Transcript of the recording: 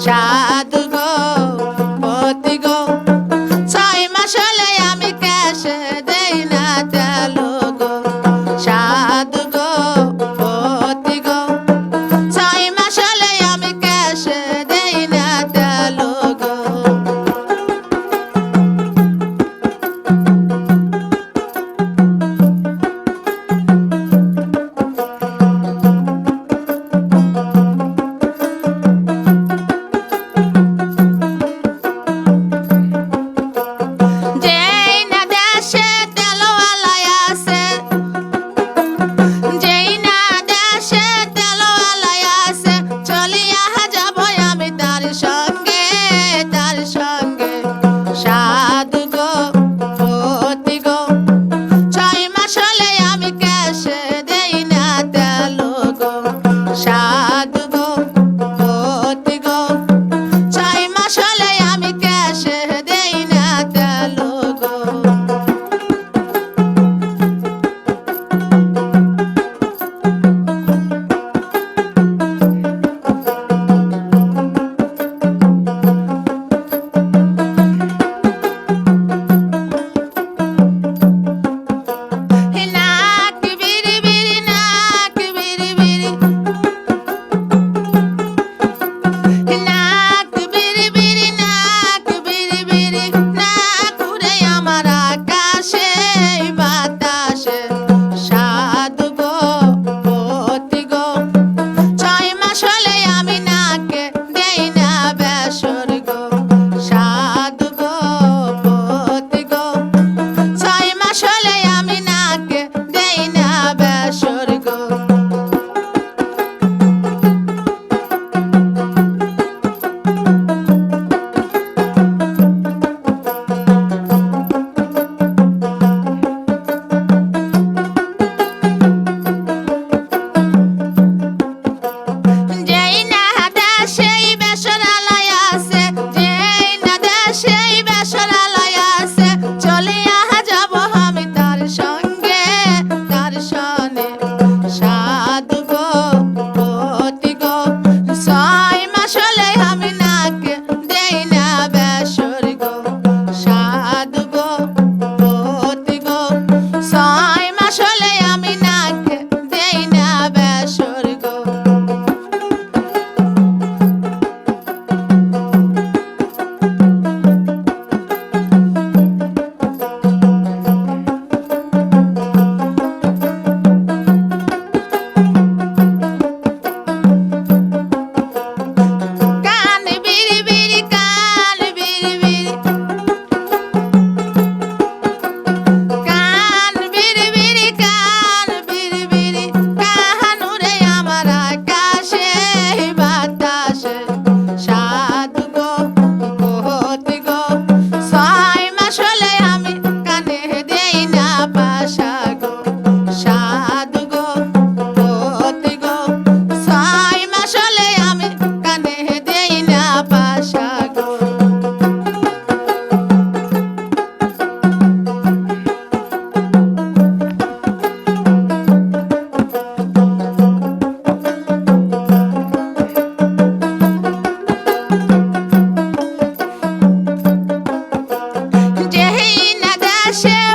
সাধু গো পতি গো 6 মাস হলে আমি ক্যাশে দেই না তেল গো সাধু গো পতি গো 6 মাস হলে আমি ক্যাশে দেই না তেল গো সাধু গো পতি গো 6 মাস হলে আমি ক্যাশে দেই না তেল গো সাধু গো পতি গো 6 মাস হলে আমি ক্যাশে দেই না তেল গো সাধু গো পতি গো 6 মাস হলে আমি নাকে দেই না বেসর গো সাধু গো পতি গো 6 মাস হলে আমি নাকে দেই না বেসর গো share